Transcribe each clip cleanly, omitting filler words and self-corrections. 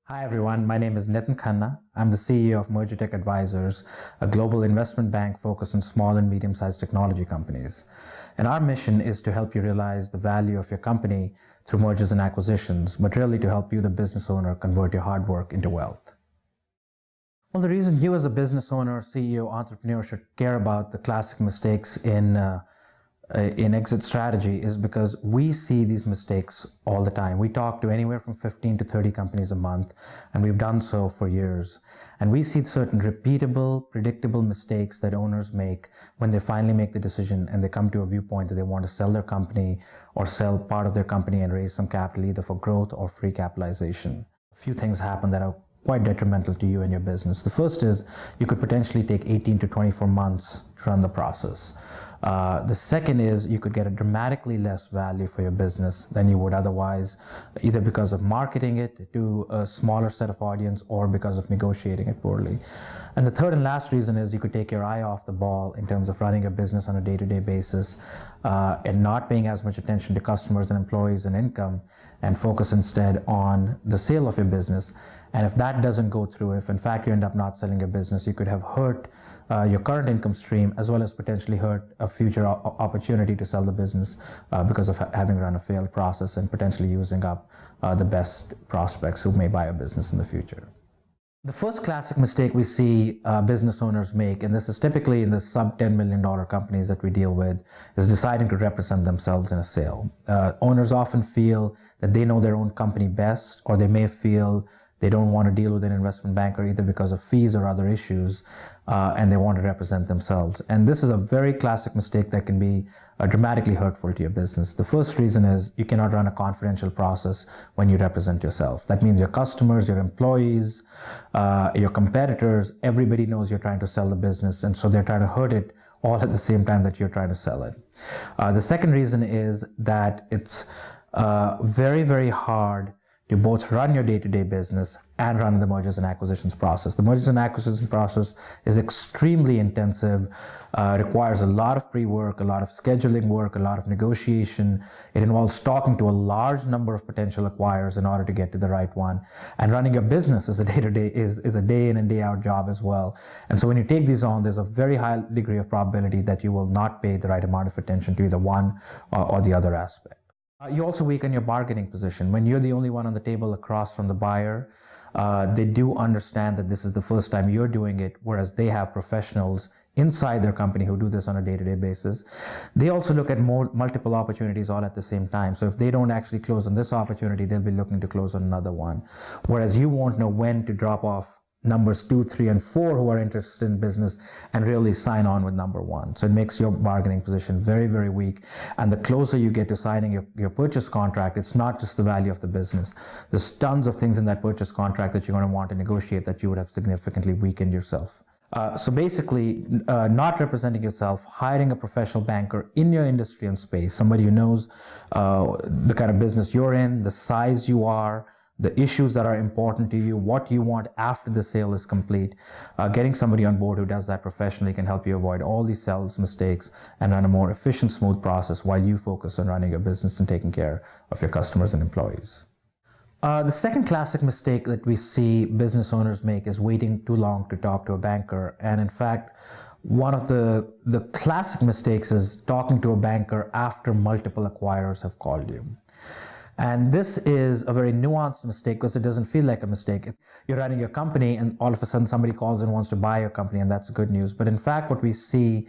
Hi everyone, my name is Nitin Khanna. I'm the CEO of MergerTech Advisors, a global investment bank focused on small and medium-sized technology companies. And our mission is to help you realize the value of your company through mergers and acquisitions, but really to help you, the business owner, convert your hard work into wealth. Well, the reason you as a business owner, CEO, entrepreneur should care about the classic mistakes in exit strategy is because we see these mistakes all the time. We talk to anywhere from 15 to 30 companies a month, and we've done so for years. And we see certain repeatable, predictable mistakes that owners make when they finally make the decision and they come to a viewpoint that they want to sell their company or sell part of their company and raise some capital either for growth or free capitalization. A few things happen that are quite detrimental to you and your business. The first is you could potentially take 18 to 24 months to run the process. The second is you could get a dramatically less value for your business than you would otherwise, either because of marketing it to a smaller set of audience or because of negotiating it poorly. And the third and last reason is you could take your eye off the ball in terms of running a business on a day-to-day basis and not paying as much attention to customers and employees and income, and focus instead on the sale of your business. And if that doesn't go through, if in fact you end up not selling your business, you could have hurt your current income stream as well as potentially hurt a future opportunity to sell the business because of having run a failed process and potentially using up the best prospects who may buy a business in the future. The first classic mistake we see business owners make, and this is typically in the sub $10 million companies that we deal with, is deciding to represent themselves in a sale. Owners often feel that they know their own company best, or they may feel they don't want to deal with an investment banker either because of fees or other issues, and they want to represent themselves. And this is a very classic mistake that can be dramatically hurtful to your business. The first reason is you cannot run a confidential process when you represent yourself. That means your customers, your employees, your competitors, everybody knows you're trying to sell the business, and so they're trying to hurt it all at the same time that you're trying to sell it. The second reason is that it's very, very hard to both run your day-to-day business and run the mergers and acquisitions process. The mergers and acquisitions process is extremely intensive, requires a lot of pre-work, a lot of scheduling work, a lot of negotiation. It involves talking to a large number of potential acquirers in order to get to the right one. And running a business is a day-to-day, is a day in and day out job as well. And so when you take these on, there's a very high degree of probability that you will not pay the right amount of attention to either one or the other aspect. You also weaken your bargaining position. When you're the only one on the table across from the buyer, they do understand that this is the first time you're doing it, whereas they have professionals inside their company who do this on a day-to-day basis. They also look at multiple opportunities all at the same time. So if they don't actually close on this opportunity, they'll be looking to close on another one. Whereas you won't know when to drop off numbers 2, 3, and 4 who are interested in business and really sign on with number 1. So it makes your bargaining position very, very weak. And the closer you get to signing your purchase contract, it's not just the value of the business. There's tons of things in that purchase contract that you're going to want to negotiate that you would have significantly weakened yourself. So basically, not representing yourself, hiring a professional banker in your industry and space, somebody who knows the kind of business you're in, the size you are, the issues that are important to you, what you want after the sale is complete. Getting somebody on board who does that professionally can help you avoid all these sales mistakes and run a more efficient, smooth process while you focus on running your business and taking care of your customers and employees. The second classic mistake that we see business owners make is waiting too long to talk to a banker. And in fact, one of the classic mistakes is talking to a banker after multiple acquirers have called you. And this is a very nuanced mistake because it doesn't feel like a mistake. You're running your company and all of a sudden somebody calls and wants to buy your company, and that's good news. But in fact, what we see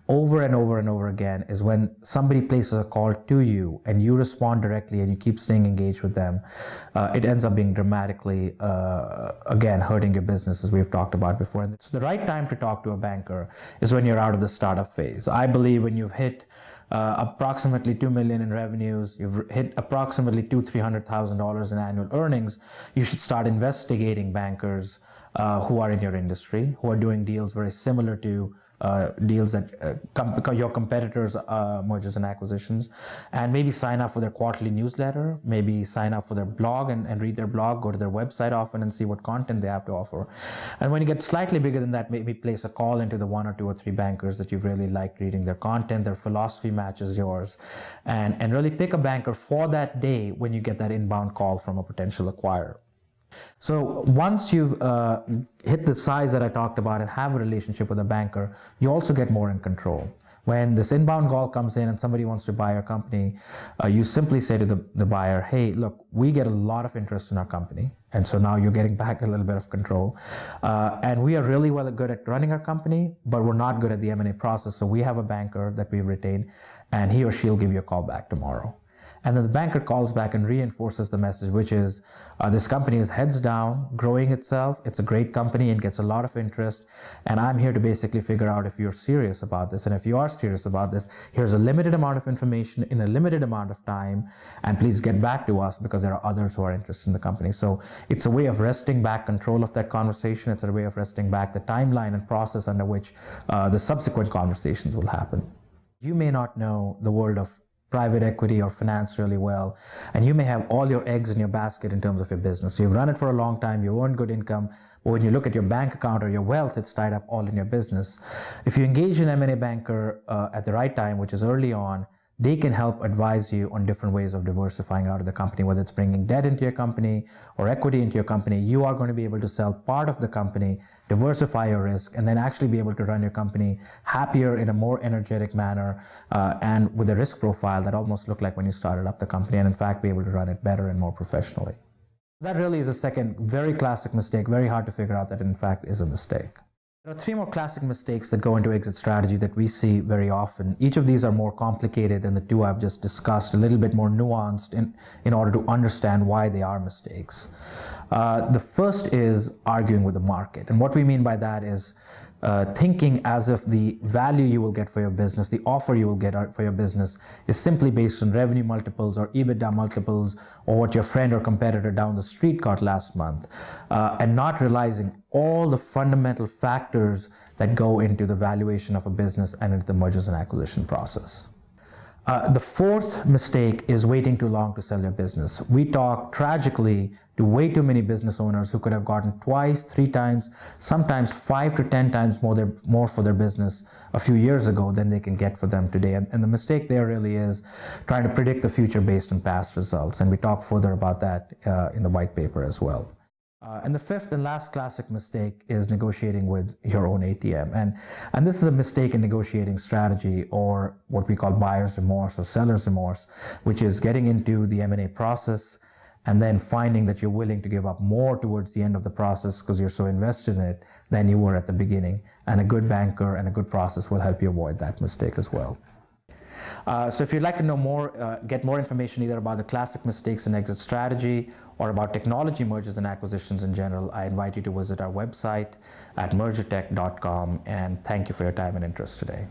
over and over and over again is when somebody places a call to you and you respond directly and you keep staying engaged with them, it ends up being dramatically, again, hurting your business, as we've talked about before. And so the right time to talk to a banker is when you're out of the startup phase. I believe when you've hit approximately $2 million in revenues, you've hit approximately $200,000-$300,000 in annual earnings, you should start investigating bankers who are in your industry, who are doing deals very similar to deals that your competitors' mergers and acquisitions, and maybe sign up for their quarterly newsletter, maybe sign up for their blog and read their blog, go to their website often and see what content they have to offer. And when you get slightly bigger than that, maybe place a call into the 1 or 2 or 3 bankers that you've really liked reading their content, their philosophy matches yours, and really pick a banker for that day when you get that inbound call from a potential acquirer. So once you've hit the size that I talked about and have a relationship with a banker, you also get more in control. When this inbound call comes in and somebody wants to buy your company, you simply say to the buyer, hey, look, we get a lot of interest in our company. And so now you're getting back a little bit of control. And we are really good at running our company, but we're not good at the M&A process. So we have a banker that we've retained, and he or she'll give you a call back tomorrow. And then the banker calls back and reinforces the message, which is this company is heads down, growing itself. It's a great company and gets a lot of interest. And I'm here to basically figure out if you're serious about this. And if you are serious about this, here's a limited amount of information in a limited amount of time. And please get back to us because there are others who are interested in the company. So it's a way of wresting back control of that conversation. It's a way of wresting back the timeline and process under which the subsequent conversations will happen. You may not know the world of private equity or finance really well, and you may have all your eggs in your basket in terms of your business. So you've run it for a long time, you earn good income, but when you look at your bank account or your wealth, it's tied up all in your business. If you engage an M&A banker at the right time, which is early on, they can help advise you on different ways of diversifying out of the company, whether it's bringing debt into your company or equity into your company. You are going to be able to sell part of the company, diversify your risk, and then actually be able to run your company happier in a more energetic manner and with a risk profile that almost looked like when you started up the company, and in fact be able to run it better and more professionally. That really is a second very classic mistake, very hard to figure out that in fact is a mistake. There are three more classic mistakes that go into exit strategy that we see very often. Each of these are more complicated than the two I've just discussed, a little bit more nuanced in order to understand why they are mistakes. The first is arguing with the market. And what we mean by that is thinking as if the value you will get for your business, the offer you will get for your business is simply based on revenue multiples or EBITDA multiples or what your friend or competitor down the street got last month, and not realizing all the fundamental factors that go into the valuation of a business and into the mergers and acquisition process. The fourth mistake is waiting too long to sell your business. We talk tragically to way too many business owners who could have gotten twice, 3 times, sometimes 5 to 10 times more for their business a few years ago than they can get for them today. And the mistake there really is trying to predict the future based on past results. And we talk further about that in the white paper as well. And the fifth and last classic mistake is negotiating with your own ATM. And this is a mistake in negotiating strategy, or what we call buyer's remorse or seller's remorse, which is getting into the M&A process and then finding that you're willing to give up more towards the end of the process because you're so invested in it than you were at the beginning. And a good banker and a good process will help you avoid that mistake as well. So if you'd like to know more, get more information either about the classic mistakes in exit strategy or about technology mergers and acquisitions in general, I invite you to visit our website at MergerTech.com, and thank you for your time and interest today.